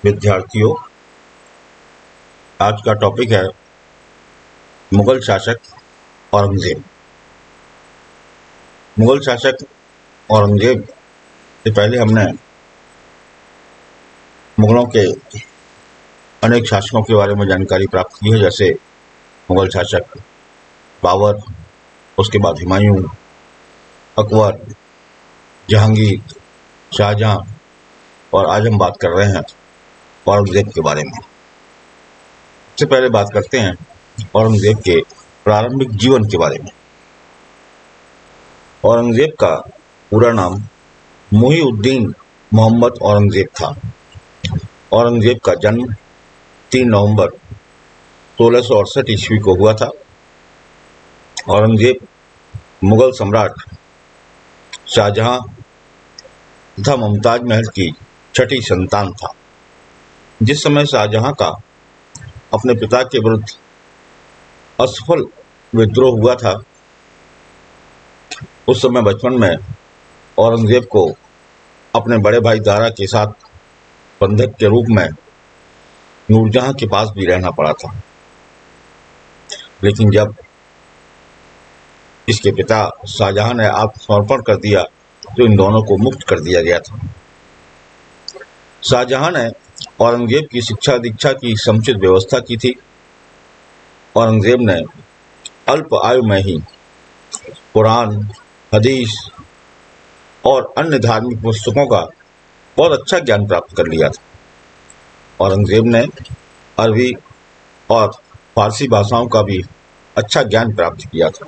विद्यार्थियों, आज का टॉपिक है मुगल शासक औरंगजेब। मुगल शासक औरंगजेब से पहले हमने मुगलों के अनेक शासकों के बारे में जानकारी प्राप्त की है, जैसे मुगल शासक बाबर, उसके बाद हुमायूं, अकबर, जहांगीर, शाहजहां, और आज हम बात कर रहे हैं औरंगजेब के बारे में। सबसे पहले बात करते हैं औरंगजेब के प्रारंभिक जीवन के बारे में। औरंगजेब का पूरा नाम मुहीउद्दीन मोहम्मद औरंगजेब था। औरंगजेब का जन्म 3 नवंबर 1668 ईस्वी को हुआ था। औरंगजेब मुगल सम्राट शाहजहां तथा मुमताज महल की छठी संतान था। जिस समय शाहजहां का अपने पिता के विरुद्ध असफल विद्रोह हुआ था, उस समय बचपन में औरंगजेब को अपने बड़े भाई दारा के साथ बंधक के रूप में नूरजहां के पास भी रहना पड़ा था। लेकिन जब इसके पिता शाहजहां ने आत्मसमर्पण कर दिया तो इन दोनों को मुक्त कर दिया गया था। शाहजहां ने औरंगजेब की शिक्षा दीक्षा की समुचित व्यवस्था की थी। औरंगजेब ने अल्प आयु में ही कुरान, हदीस और अन्य धार्मिक पुस्तकों का बहुत अच्छा ज्ञान प्राप्त कर लिया था। औरंगजेब ने अरबी और फारसी भाषाओं का भी अच्छा ज्ञान प्राप्त किया था।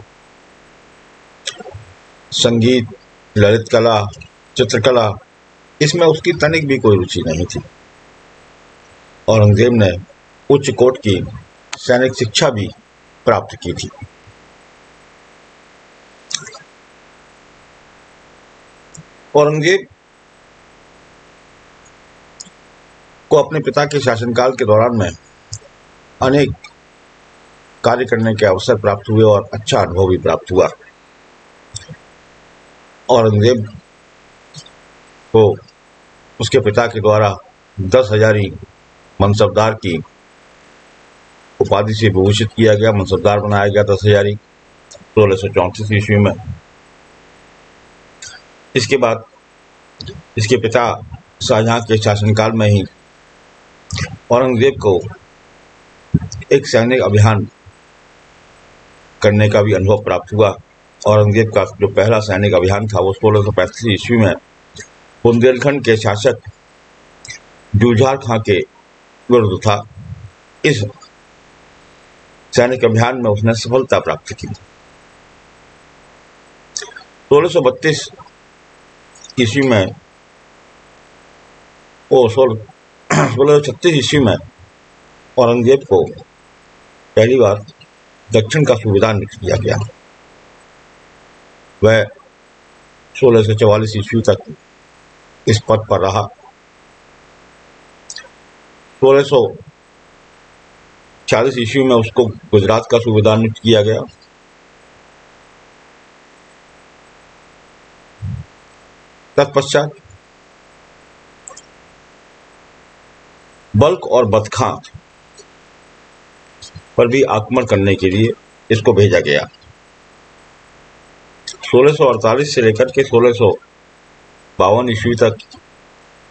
संगीत, ललित कला, चित्रकला, इसमें उसकी तनिक भी कोई रुचि नहीं थी। औरंगजेब ने उच्च कोटि की सैनिक शिक्षा भी प्राप्त की थी। औरंगजेब को अपने पिता के शासनकाल के दौरान में अनेक कार्य करने के अवसर प्राप्त हुए और अच्छा अनुभव भी प्राप्त हुआ। औरंगजेब को उसके पिता के द्वारा 10 हजारी मनसबदार की उपाधि से विभूषित किया गया, मनसबदार बनाया गया 10 हजारी 1634 ईस्वी में। इसके बाद इसके पिता शाहजहां के शासनकाल में ही औरंगजेब को एक सैनिक अभियान करने का भी अनुभव प्राप्त हुआ। औरंगजेब का जो पहला सैनिक अभियान था वो 1635 ईस्वी में बुंदेलखंड के शासक जूझार खां के विरुद्ध था। इस सैनिक अभियान में उसने सफलता प्राप्त की। 1632 ईस्वी में 1636 ईस्वी में औरंगजेब को पहली बार दक्षिण का सूबेदार नियुक्त किया गया। वह 1644 ईस्वी तक इस पद पर रहा। 1646 ईस्वी में उसको गुजरात का सूबेदार नियुक्त किया गया। तत्पश्चात बल्ख और बदखां पर भी आक्रमण करने के लिए इसको भेजा गया। 1648 से लेकर के 1652 ईस्वी तक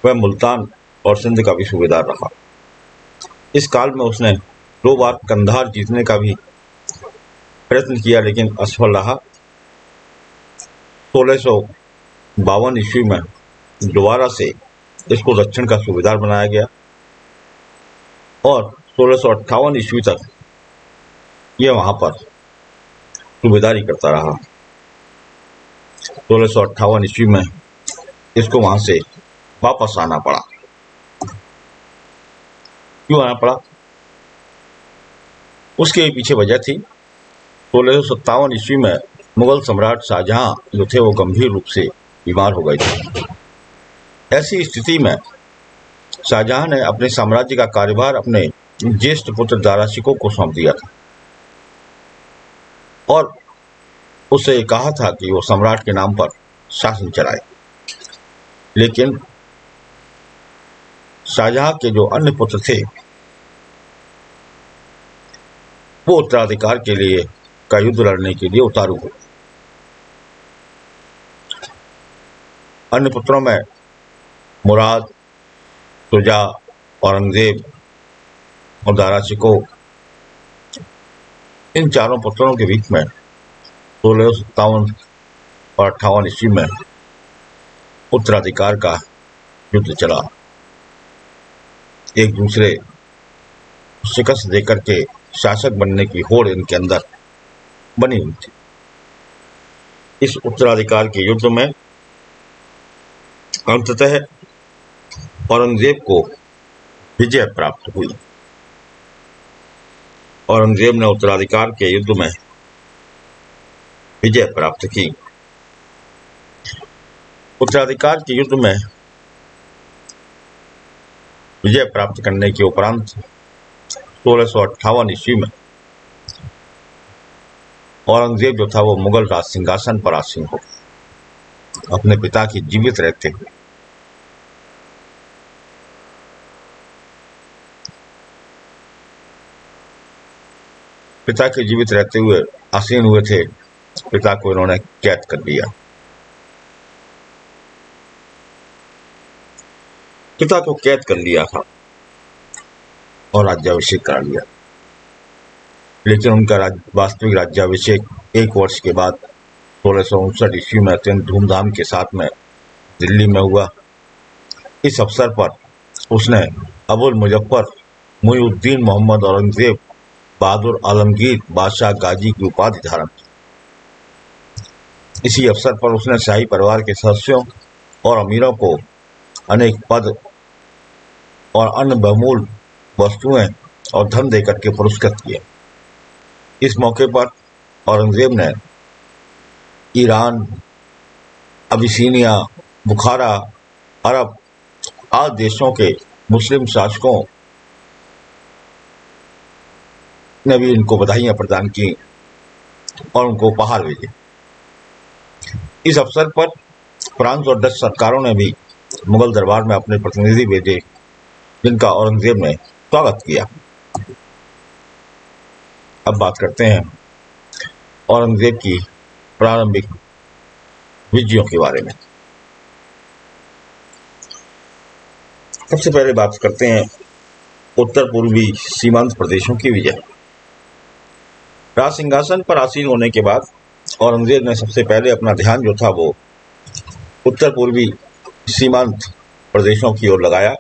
वह मुल्तान और सिंध का भी सूबेदार रहा। इस काल में उसने 2 बार कंधार जीतने का भी प्रयत्न किया, लेकिन असफल रहा। 1652 ईस्वी में दोबारा से इसको दक्षिण का सूबेदार बनाया गया और 1658 ईस्वी तक यह वहां पर सूबेदारी करता रहा। 1658 ईस्वी में इसको वहां से वापस आना पड़ा। क्यों आना पड़ा? उसके पीछे वजह थी। 1657 ईस्वी में मुगल सम्राट शाहजहां जो थे वो गंभीर रूप से बीमार हो गए थे। ऐसी स्थिति में शाहजहां ने अपने साम्राज्य का कार्यभार अपने ज्येष्ठ पुत्र दारा शिकोह को सौंप दिया था और उससे कहा था कि वो सम्राट के नाम पर शासन चलाए। लेकिन शाहजहां के जो अन्य पुत्र थे वो उत्तराधिकार के लिए का युद्ध लड़ने के लिए उतारू हुए। अन्य पुत्रों में मुराद, शुजा, औरंगजेब और दारा शिकोह, इन चारों पुत्रों के बीच में 1657 और 58 ईस्वी में उत्तराधिकार का युद्ध चला। एक दूसरे शिकस्त देकर के शासक बनने की होड़ इनके अंदर बनी हुई थी। इस उत्तराधिकार के युद्ध में अंततः औरंगजेब को विजय प्राप्त हुई। औरंगजेब ने उत्तराधिकार के युद्ध में विजय प्राप्त की। उत्तराधिकार के युद्ध में विजय प्राप्त करने के उपरांत 1658 ईस्वी में औरंगजेब जो था वो मुगल राज सिंहासन पर आसीन हो अपने पिता की जीवित रहते हुए। पिता के जीवित रहते हुए आसीन हुए थे। पिता को इन्होंने कैद कर लिया। पिता को कैद कर लिया था और राज्याभिषेक करा लिया, लेकिन उनका वास्तविक राज्याभिषेक 1 वर्ष के बाद 1659 ईस्वी में अत्यंत धूमधाम के साथ में दिल्ली में हुआ। इस अवसर पर उसने अबुल मुजफ्फर मुइनुद्दीन मोहम्मद औरंगजेब बहादुर आलमगीर बादशाह गाजी की उपाधि धारण की। इसी अवसर पर उसने शाही परिवार के सदस्यों और अमीरों को अनेक पद और अन्य बहुमूल्य वस्तुएं और धन देकर के पुरस्कृत किए। इस मौके पर औरंगजेब ने ईरान, अबिसीनिया, बुखारा, अरब आदि देशों के मुस्लिम शासकों ने भी इनको बधाइयां प्रदान की और उनको उपहार भेजे। इस अवसर पर फ्रांस और डच सरकारों ने भी मुगल दरबार में अपने प्रतिनिधि भेजे, जिनका औरंगजेब ने स्वागत किया। अब बात करते हैं औरंगजेब की प्रारंभिक विजयों के बारे में। सबसे पहले बात करते हैं उत्तर पूर्वी सीमांत प्रदेशों की विजय। राज सिंहासन पर आसीन होने के बाद औरंगजेब ने सबसे पहले अपना ध्यान जो था वो उत्तर पूर्वी सीमांत प्रदेशों की ओर लगाया।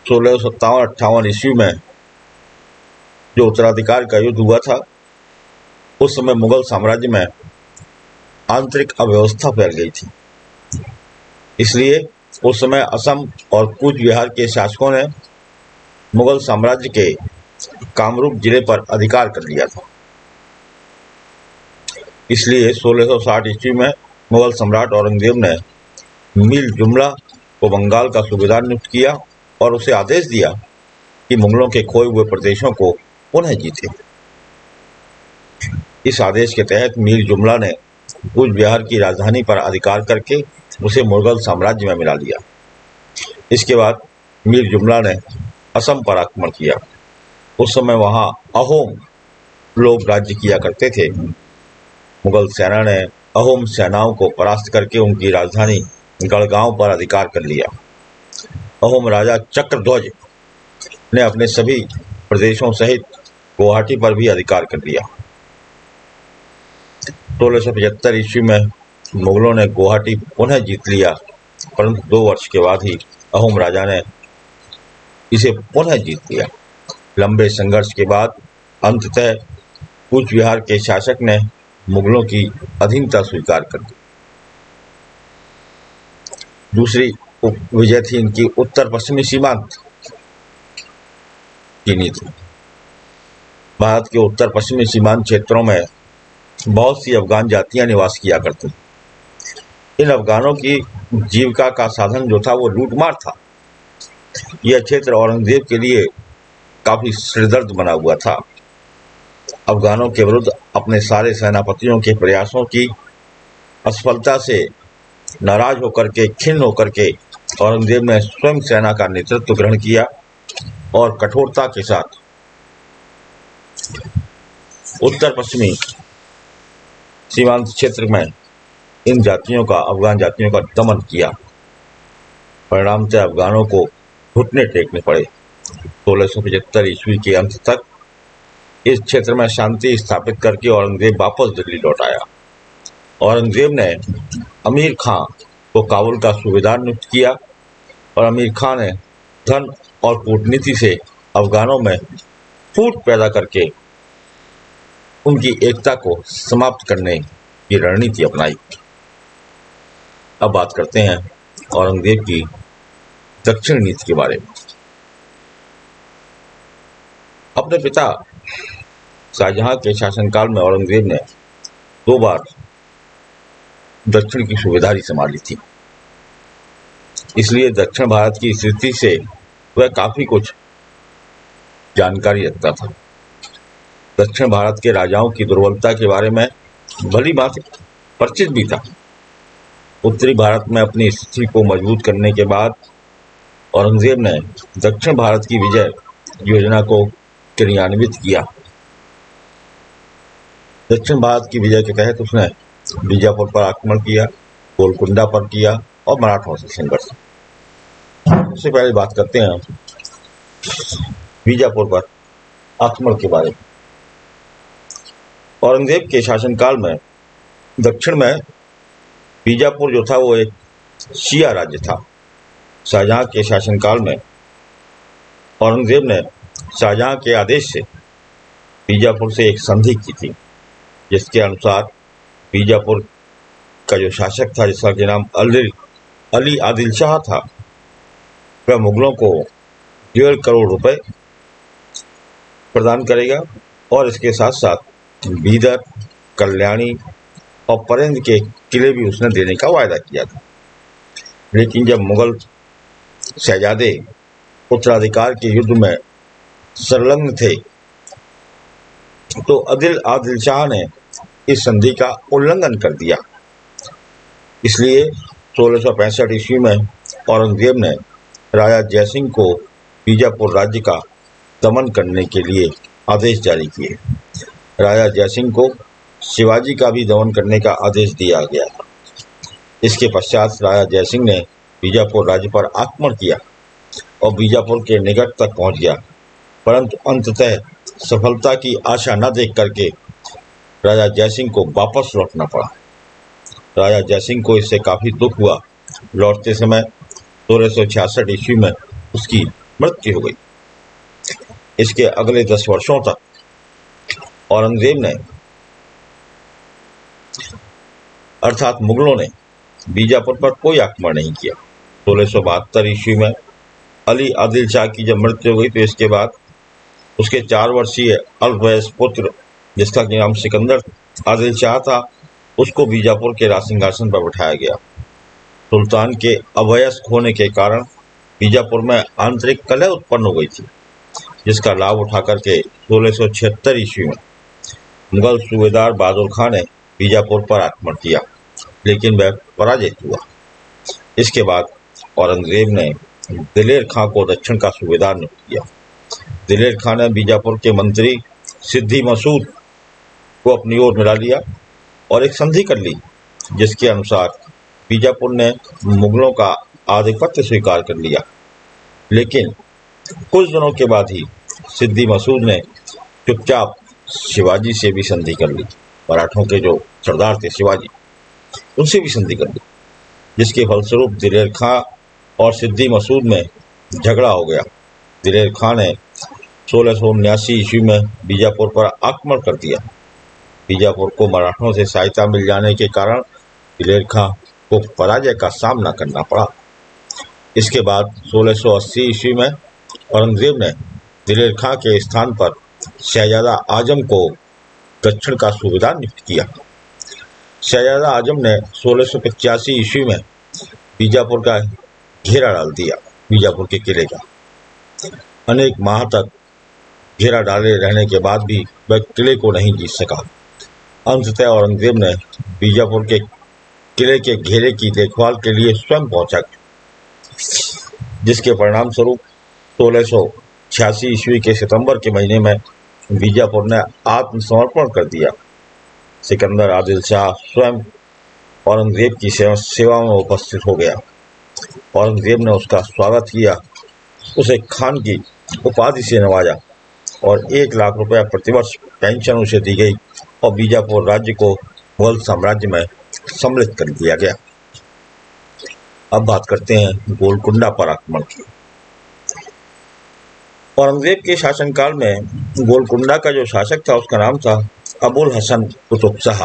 1657-58 ईस्वी में जो उत्तराधिकार का युद्ध हुआ था, उस समय मुगल साम्राज्य में आंतरिक अव्यवस्था फैल गई थी। इसलिए उस समय असम और कूच बिहार के शासकों ने मुगल साम्राज्य के कामरूप जिले पर अधिकार कर लिया था। इसलिए 1660 ईस्वी में मुगल सम्राट औरंगजेब ने मीर जुमला को बंगाल का सूबेदार नियुक्त किया और उसे आदेश दिया कि मुगलों के खोए हुए प्रदेशों को पुनः जीते। इस आदेश के तहत मीर जुमला ने कूच बिहार की राजधानी पर अधिकार करके उसे मुगल साम्राज्य में मिला लिया। इसके बाद मीर जुमला ने असम पर आक्रमण किया। उस समय वहां अहोम लोग राज्य किया करते थे। मुगल सेना ने अहोम सेनाओं को परास्त करके उनकी राजधानी गढ़गांव पर अधिकार कर लिया। अहोम राजा चक्रध्वज ने अपने सभी प्रदेशों सहित गुवाहाटी पर भी अधिकार कर लिया। 1675 ईस्वी में मुगलों ने गुवाहाटी पुनः जीत लिया, परंतु 2 वर्ष के बाद ही अहोम राजा ने इसे पुनः जीत लिया। लंबे संघर्ष के बाद अंततः कूच बिहार के शासक ने मुगलों की अधीनता स्वीकार कर दी। दूसरी विजय थी इनकी उत्तर पश्चिमी सीमांत की नीति। भारत के उत्तर पश्चिमी सीमांत क्षेत्रों में बहुत सी अफगान जातियां निवास किया करती। इन अफगानों की जीविका का साधन जो था वो लूटमार था। यह क्षेत्र औरंगजेब के लिए काफी सिरदर्द बना हुआ था। अफगानों के विरुद्ध अपने सारे सेनापतियों के प्रयासों की असफलता से नाराज होकर के, खिन्न होकर के औरंगजेब ने स्वयं सेना का नेतृत्व ग्रहण किया और कठोरता के साथ उत्तर पश्चिमी सीमांत क्षेत्र में इन जातियों का अफगान जातियों का दमन किया। परिणामतः अफगानों को घुटने टेकने पड़े। 1675 ईस्वी के अंत तक इस क्षेत्र में शांति स्थापित करके औरंगजेब वापस दिल्ली लौट आया। औरंगजेब ने अमीर खां को काबुल का सूबेदार नियुक्त किया और अमीर खां ने धन और कूटनीति से अफगानों में फूट पैदा करके उनकी एकता को समाप्त करने की रणनीति अपनाई। अब बात करते हैं औरंगजेब की दक्षिण नीति के बारे में। अपने पिता शाहजहां के शासनकाल में औरंगजेब ने 2 बार दक्षिण की सूबेदारी संभाली थी, इसलिए दक्षिण भारत की स्थिति से वह काफी कुछ जानकारी रखता था। दक्षिण भारत के राजाओं की दुर्बलता के बारे में भली भांति परिचित भी था। उत्तरी भारत में अपनी स्थिति को मजबूत करने के बाद औरंगजेब ने दक्षिण भारत की विजय योजना को क्रियान्वित किया। दक्षिण भारत की विजय के तहत उसने बीजापुर पर आक्रमण किया, गोलकुंडा पर किया और मराठों से संघर्ष। सबसे पहले बात करते हैं बीजापुर पर आक्रमण के बारे में। औरंगजेब के शासनकाल में दक्षिण में बीजापुर जो था वो एक शिया राज्य था। शाहजहां के शासनकाल में औरंगजेब ने शाहजहां के आदेश से बीजापुर से एक संधि की थी, जिसके अनुसार बीजापुर का जो शासक था, जिसका कि नाम अली आदिल शाह था, वह मुगलों को 1.5 करोड़ रुपए प्रदान करेगा और इसके साथ साथ बीदर, कल्याणी और परेंद के किले भी उसने देने का वायदा किया था। लेकिन जब मुगल शहजादे उत्तराधिकार के युद्ध में संलग्न थे तो आदिल शाह ने इस संधि का उल्लंघन कर दिया। इसलिए 1665 ईस्वी में औरंगजेब ने राजा जयसिंह को बीजापुर राज्य का दमन करने के लिए आदेश जारी किए। राजा जयसिंह को शिवाजी का भी दमन करने का आदेश दिया गया। इसके पश्चात राजा जयसिंह ने बीजापुर राज्य पर आक्रमण किया और बीजापुर के निकट तक पहुंच गया, परंतु अंततः सफलता की आशा न देख करके राजा जयसिंह को वापस लौटना पड़ा। राजा जयसिंह को इससे काफी दुख हुआ। लौटते समय 1666 ईस्वी में उसकी मृत्यु हो गई। इसके अगले 10 वर्षों तक औरंगजेब ने अर्थात मुगलों ने बीजापुर पर कोई आक्रमण नहीं किया। 1672 ईस्वी में अली आदिल शाह की जब मृत्यु हो गई तो इसके बाद उसके 4 वर्षीय अल्पवयस्क पुत्र, जिसका नाम सिकंदर आदिल शाह था, उसको बीजापुर के राज सिंहासन पर बिठाया गया। सुल्तान के अवयस्क होने के कारण बीजापुर में आंतरिक कलह उत्पन्न हो गई थी, जिसका लाभ उठाकर के 1676 ईस्वी में मुगल सूबेदार बहादुर खां ने बीजापुर पर आक्रमण किया, लेकिन वह पराजित हुआ। इसके बाद औरंगजेब ने दिलेर खां को दक्षिण का सूबेदार नियुक्त किया। दिलेर खां ने बीजापुर के मंत्री सिद्दी मसूद को अपनी ओर मिला लिया और एक संधि कर ली, जिसके अनुसार बीजापुर ने मुगलों का आधिपत्य स्वीकार कर लिया। लेकिन कुछ दिनों के बाद ही सिद्दी मसूद ने चुपचाप शिवाजी से भी संधि कर ली। मराठों के जो सरदार थे शिवाजी, उनसे भी संधि कर ली, जिसके फलस्वरूप दिलेर खां और सिद्दी मसूद में झगड़ा हो गया। दिलेर खां ने 1679 ईस्वी में बीजापुर पर आक्रमण कर दिया। बीजापुर को मराठों से सहायता मिल जाने के कारण दिलेर खां को पराजय का सामना करना पड़ा। इसके बाद 1680 ईस्वी में औरंगजेब ने दिलेर खां के स्थान पर शहजादा आजम को दक्षिण का सूबेदार नियुक्त किया। शहजादा आजम ने 1685 ईस्वी में बीजापुर का घेरा डाल दिया। बीजापुर के किले का अनेक माह तक घेरा डाले रहने के बाद भी वह किले को नहीं जीत सका। अंततः औरंगजेब ने बीजापुर के किले के घेरे की देखभाल के लिए स्वयं पहुंचा जिसके परिणाम स्वरूप 1686 ईस्वी के सितंबर के महीने में बीजापुर ने आत्मसमर्पण कर दिया। सिकंदर आदिल शाह स्वयं औरंगजेब की सेवा में उपस्थित हो गया। औरंगजेब ने उसका स्वागत किया, उसे खान की उपाधि से नवाजा और 1 लाख रुपया प्रतिवर्ष पेंशन उसे दी गई और बीजापुर राज्य को मुगल साम्राज्य में सम्मिलित कर दिया गया। अब बात करते हैं गोलकुंडा पर आक्रमण की। औरंगजेब के शासनकाल में गोलकुंडा का जो शासक था उसका नाम था अबुल हसन कुतुब शाह।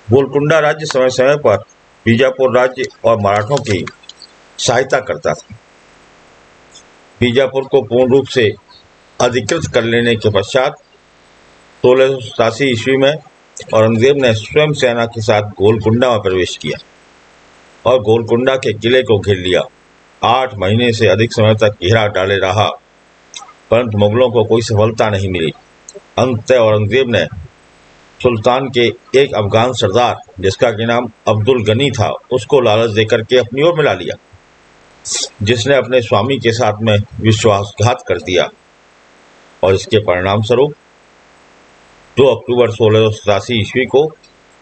गोलकुंडा राज्य समय समय पर बीजापुर राज्य और मराठों की सहायता करता था। बीजापुर को पूर्ण रूप से अधिकृत कर लेने के पश्चात 1687 ईस्वी में औरंगजेब ने स्वयं सेना के साथ गोलकुंडा में प्रवेश किया और गोलकुंडा के किले को घेर लिया। 8 महीने से अधिक समय तक घेरा डाले रहा, परंतु मुगलों को कोई सफलता नहीं मिली। अंततः औरंगजेब ने सुल्तान के एक अफगान सरदार, जिसका कि नाम अब्दुल गनी था, उसको लालच देकर के अपनी ओर मिला लिया, जिसने अपने स्वामी के साथ में विश्वासघात कर दिया और इसके परिणाम स्वरूप 2 अक्टूबर 1687 ईस्वी को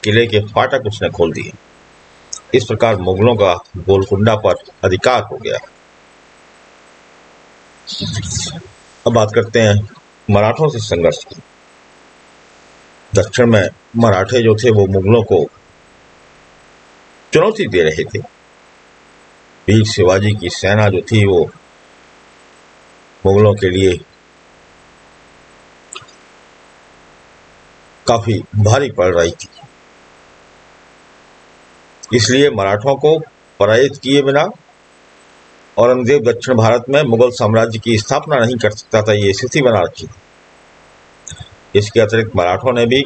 किले के फाटक उसने खोल दिए। इस प्रकार मुगलों का गोलकुंडा पर अधिकार हो गया। अब बात करते हैं मराठों से संघर्ष की। दक्षिण में मराठे जो थे वो मुगलों को चुनौती दे रहे थे। वीर शिवाजी की सेना जो थी वो मुगलों के लिए काफी भारी पड़ रही थी, इसलिए मराठों को पराजित किए बिना औरंगजेब दक्षिण भारत में मुगल साम्राज्य की स्थापना नहीं कर सकता था। ये स्थिति बना रखी थी। इसके अतिरिक्त मराठों ने भी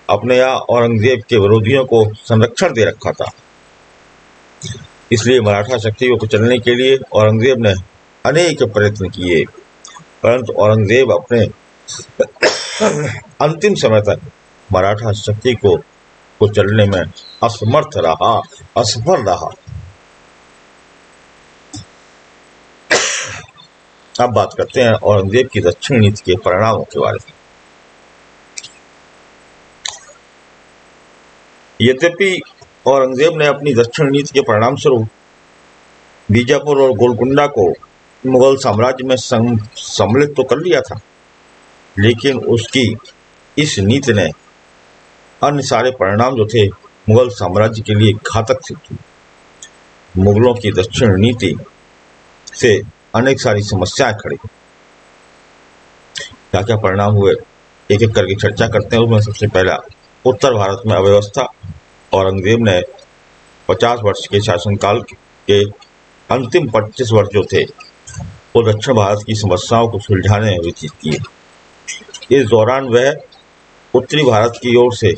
अपने यहाँ औरंगजेब के विरोधियों को संरक्षण दे रखा था। इसलिए मराठा शक्ति को कुचलने के लिए औरंगजेब ने अनेक प्रयत्न किए, परंतु औरंगजेब अपने अंतिम समय तक मराठा शक्ति को कुचलने में असमर्थ रहा, असफल रहा। अब बात करते हैं औरंगजेब की दक्षिण नीति के परिणामों के बारे में। यद्यपि औरंगजेब ने अपनी दक्षिण नीति के परिणाम स्वरूप बीजापुर और गोलकुंडा को मुगल साम्राज्य में सम्मिलित तो कर लिया था, लेकिन उसकी इस नीति ने अन्य सारे परिणाम जो थे मुगल साम्राज्य के लिए घातक सिद्ध हुए। मुगलों की दक्षिण नीति से अनेक सारी समस्याएं खड़ी। क्या क्या परिणाम हुए एक एक करके चर्चा करते हैं। उसमें सबसे पहला, उत्तर भारत में अव्यवस्था। औरंगजेब ने 50 वर्ष के शासनकाल के अंतिम 25 वर्ष जो थे वो दक्षिण भारत की समस्याओं को सुलझाने में व्यतीत किए। इस दौरान वह उत्तरी भारत की ओर से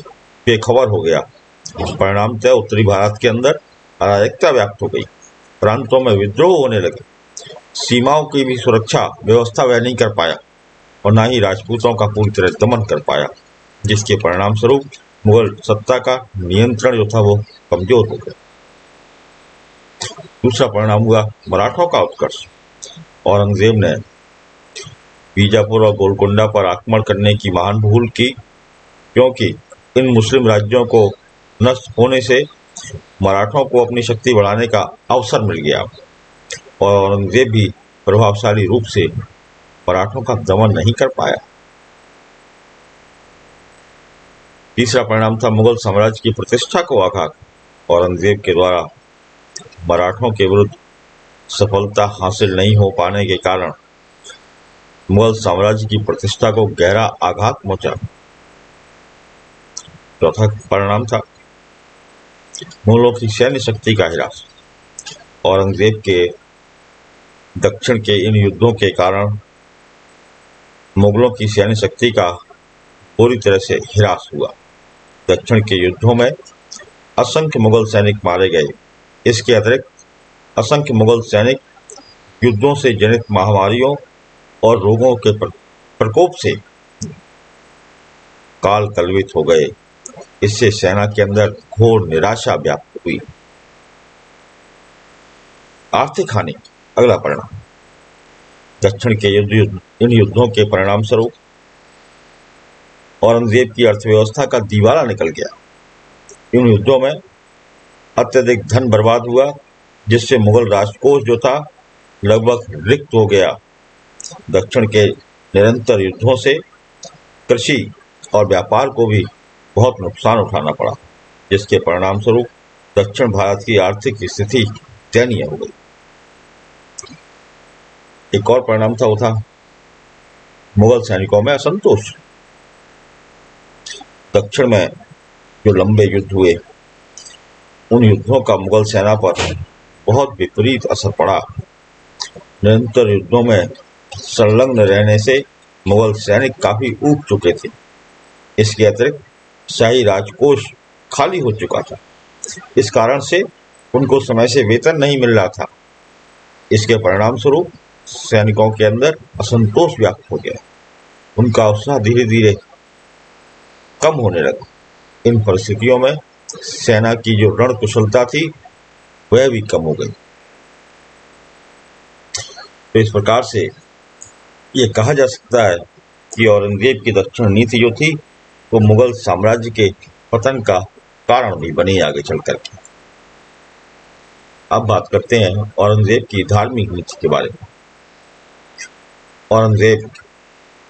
बेखबर हो गया। परिणामतः उत्तरी भारत के अंदर अराजकता व्याप्त हो गई, प्रांतों में विद्रोह होने लगे। सीमाओं की भी सुरक्षा व्यवस्था वह नहीं कर पाया और न ही राजपूतों का पूरी तरह दमन कर पाया, जिसके परिणाम स्वरूप मुगल सत्ता का नियंत्रण जो था वो कमजोर हो गया। दूसरा परिणाम हुआ मराठों का उत्कर्ष। औरंगजेब ने बीजापुर और गोलकुंडा पर आक्रमण करने की महान भूल की, क्योंकि इन मुस्लिम राज्यों को नष्ट होने से मराठों को अपनी शक्ति बढ़ाने का अवसर मिल गया और औरंगजेब भी प्रभावशाली रूप से मराठों का दमन नहीं कर पाया। तीसरा परिणाम था मुगल साम्राज्य की प्रतिष्ठा को आघात। औरंगजेब के द्वारा मराठों के विरुद्ध सफलता हासिल नहीं हो पाने के कारण मुगल साम्राज्य की प्रतिष्ठा को गहरा आघात पहुंचा। चौथा परिणाम था मुगलों की सैन्य शक्ति का ह्रास। औरंगजेब के दक्षिण के इन युद्धों के कारण मुगलों की सैन्य शक्ति का पूरी तरह से ह्रास हुआ। दक्षिण के युद्धों में असंख्य मुगल सैनिक मारे गए। इसके अतिरिक्त असंख्य मुगल सैनिक युद्धों से जनित महामारियों और रोगों के प्रकोप से काल कलवित हो गए। इससे सेना के अंदर घोर निराशा व्याप्त हुई। आर्थिक हानि। अगला परिणाम, दक्षिण के इन युद्धों के परिणाम स्वरूप औरंगजेब की अर्थव्यवस्था का दिवाला निकल गया। इन युद्धों में अत्यधिक धन बर्बाद हुआ, जिससे मुगल राजकोष जो था लगभग रिक्त हो गया। दक्षिण के निरंतर युद्धों से कृषि और व्यापार को भी बहुत नुकसान उठाना पड़ा, जिसके परिणाम स्वरूप दक्षिण भारत की आर्थिक स्थिति दयनीय हो गई। एक और परिणाम था, वो था मुगल सैनिकों में असंतोष। दक्षिण में जो लंबे युद्ध हुए, उन युद्धों का मुगल सेना पर बहुत विपरीत असर पड़ा। निरंतर युद्धों में संलग्न रहने से मुगल सैनिक काफी ऊब चुके थे। इसके अतिरिक्त शाही राजकोष खाली हो चुका था। इस कारण से उनको समय से वेतन नहीं मिल रहा था। इसके परिणाम स्वरूप सैनिकों के अंदर असंतोष व्याप्त हो गया। उनका उत्साह धीरे धीरे कम होने लगा। इन परिस्थितियों में सेना की जो रण कुशलता थी वह भी कम हो गई। तो इस प्रकार से ये कहा जा सकता है कि औरंगजेब की दक्षिण नीति जो थी वो मुगल साम्राज्य के पतन का कारण भी बनी आगे चलकर के। अब बात करते हैं औरंगजेब की धार्मिक नीति के बारे में। औरंगजेब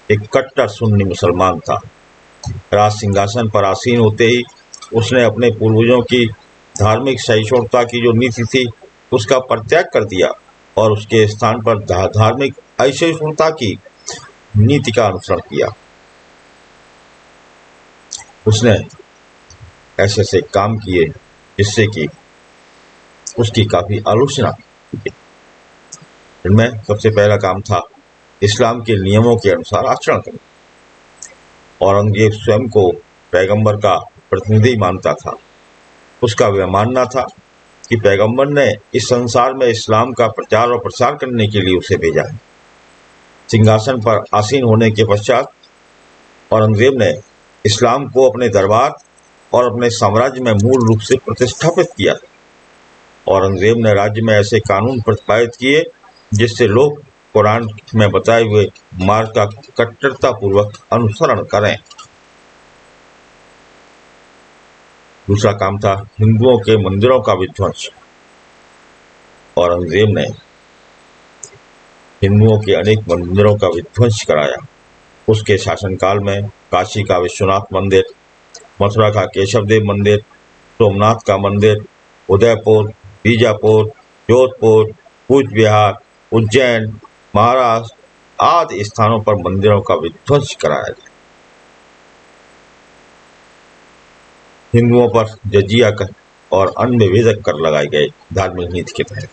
एक कट्टर सुन्नी मुसलमान था। राज सिंहासन पर आसीन होते ही उसने अपने पूर्वजों की धार्मिक सहिष्णुता की जो नीति थी उसका परित्याग कर दिया और उसके स्थान पर धार्मिक असहिष्णुता की नीति का अनुसरण किया। उसने ऐसे ऐसे काम किए जिससे कि उसकी काफी आलोचना की। इनमें सबसे पहला काम था इस्लाम के नियमों के अनुसार आचरण करना। औरंगजेब स्वयं को पैगंबर का प्रतिनिधि मानता था। उसका यह मानना था कि पैगंबर ने इस संसार में इस्लाम का प्रचार और प्रसार करने के लिए उसे भेजा है। सिंहासन पर आसीन होने के पश्चात औरंगजेब ने इस्लाम को अपने दरबार और अपने साम्राज्य में मूल रूप से प्रतिष्ठापित किया। औरंगजेब ने राज्य में ऐसे कानून प्रतिपादित किए जिससे लोग कुरान में बताए हुए मार्ग का कट्टरता पूर्वक अनुसरण करें। दूसरा काम था हिंदुओं के मंदिरों का विध्वंस। औरंगजेब ने हिंदुओं के अनेक मंदिरों का विध्वंस कराया। उसके शासनकाल में काशी का विश्वनाथ मंदिर, मथुरा का केशवदेव मंदिर, सोमनाथ का मंदिर, उदयपुर, बीजापुर, जोधपुर, कूच बिहार, उज्जैन, महाराष्ट्र आदि स्थानों पर मंदिरों का विध्वंस कराया गया। हिंदुओं पर जजिया कर और अन्य विभेदक कर लगाए गए। धार्मिक नीति के तहत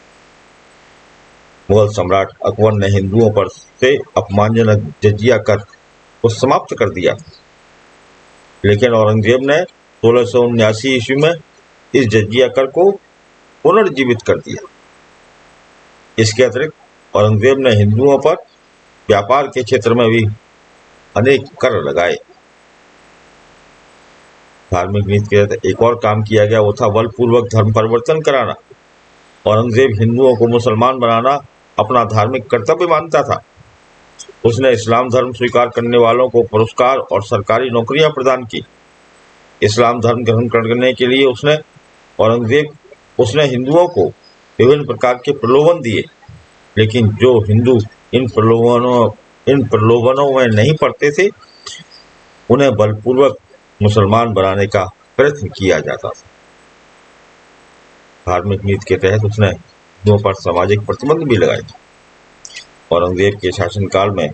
मुगल सम्राट अकबर ने हिंदुओं पर से अपमानजनक जजिया कर को समाप्त कर दिया, लेकिन औरंगजेब ने 1679 ईस्वी में इस जजिया कर को पुनर्जीवित कर दिया। इसके अतिरिक्त औरंगजेब ने हिंदुओं पर व्यापार के क्षेत्र में भी अनेक कर लगाए। धार्मिक नीति के तहत एक और काम किया गया, वो था बलपूर्वक धर्म परिवर्तन कराना। औरंगजेब हिंदुओं को मुसलमान बनाना अपना धार्मिक कर्तव्य मानता था। उसने इस्लाम धर्म स्वीकार करने वालों को पुरस्कार और सरकारी नौकरियां प्रदान की। इस्लाम धर्म ग्रहण करने के लिए उसने हिंदुओं को विभिन्न प्रकार के प्रलोभन दिए, लेकिन जो हिंदू इन प्रलोभनों में नहीं पड़ते थे उन्हें बलपूर्वक मुसलमान बनाने का प्रयत्न किया जाता था। धार्मिक नीति के तहत उसने हिंदुओं पर सामाजिक प्रतिबंध भी लगाए। औरंगजेब के शासनकाल में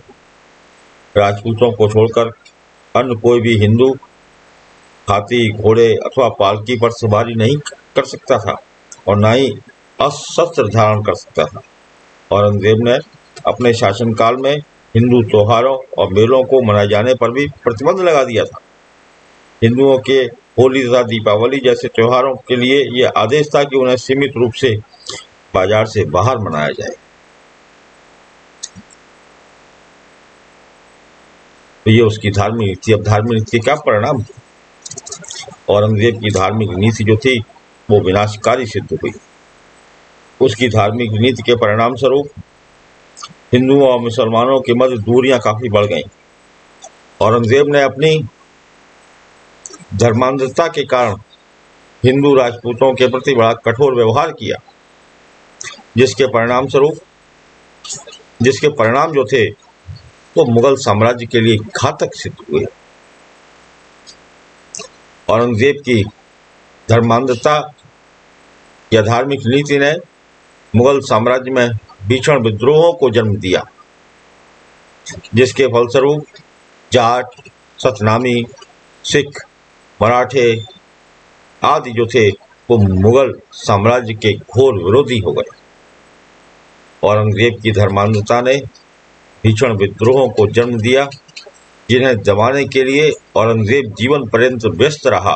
राजपूतों को छोड़कर अन्य कोई भी हिंदू हाथी, घोड़े अथवा पालकी पर सवारी नहीं कर सकता था और न ही अस्त्र धारण कर सकता था। औरंगजेब ने अपने शासनकाल में हिंदू त्योहारों और मेलों को मनाए जाने पर भी प्रतिबंध लगा दिया था। हिंदुओं के होली तथा दीपावली जैसे त्योहारों के लिए यह आदेश था कि उन्हें सीमित रूप से बाजार से बाहर मनाया जाए। तो ये उसकी धार्मिक नीति। अब धार्मिक नीति के क्या परिणाम? औरंगजेब की धार्मिक नीति जो थी वो विनाशकारी सिद्ध हुई। उसकी धार्मिक नीति के परिणाम स्वरूप हिंदुओं और मुसलमानों के मध्य दूरियां काफी बढ़ गईं। औरंगजेब ने अपनी धर्मांधता के कारण हिंदू राजपूतों के प्रति बड़ा कठोर व्यवहार किया, जिसके परिणाम जो थे वो मुगल साम्राज्य के लिए घातक सिद्ध हुए। औरंगजेब की धर्मांधता या धार्मिक नीति ने मुगल साम्राज्य में भीषण विद्रोहों को जन्म दिया, जिसके फलस्वरूप जाट, सतनामी, सिख, मराठे आदि जो थे वो मुगल साम्राज्य के घोर विरोधी हो गए। औरंगजेब की धर्मांधता ने भीषण विद्रोहों को जन्म दिया, जिन्हें दबाने के लिए औरंगजेब जीवन पर्यंत व्यस्त रहा,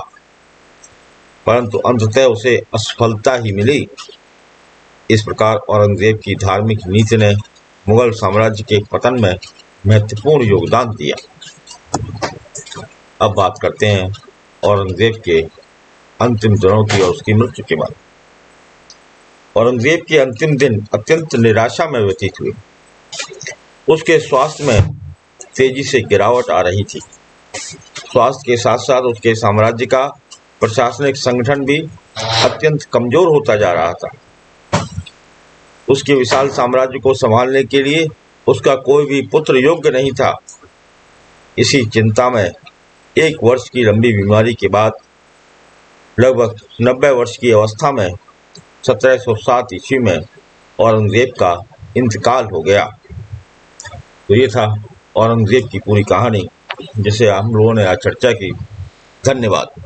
परंतु अंततः उसे असफलता ही मिली। इस प्रकार औरंगजेब की धार्मिक नीति ने मुगल साम्राज्य के पतन में महत्वपूर्ण योगदान दिया। अब बात करते हैं औरंगजेब के अंतिम दिनों की और उसकी मृत्यु के बाद। औरंगजेब के अंतिम दिन अत्यंत निराशा में व्यतीत हुए। उसके स्वास्थ्य में तेजी से गिरावट आ रही थी। स्वास्थ्य के साथ साथ उसके साम्राज्य का प्रशासनिक संगठन भी अत्यंत कमजोर होता जा रहा था। उसके विशाल साम्राज्य को संभालने के लिए उसका कोई भी पुत्र योग्य नहीं था। इसी चिंता में 1 वर्ष की लंबी बीमारी के बाद लगभग 90 वर्ष की अवस्था में 1707 ईस्वी में औरंगजेब का इंतकाल हो गया। तो ये था औरंगजेब की पूरी कहानी, जिसे हम लोगों ने आज चर्चा की। धन्यवाद।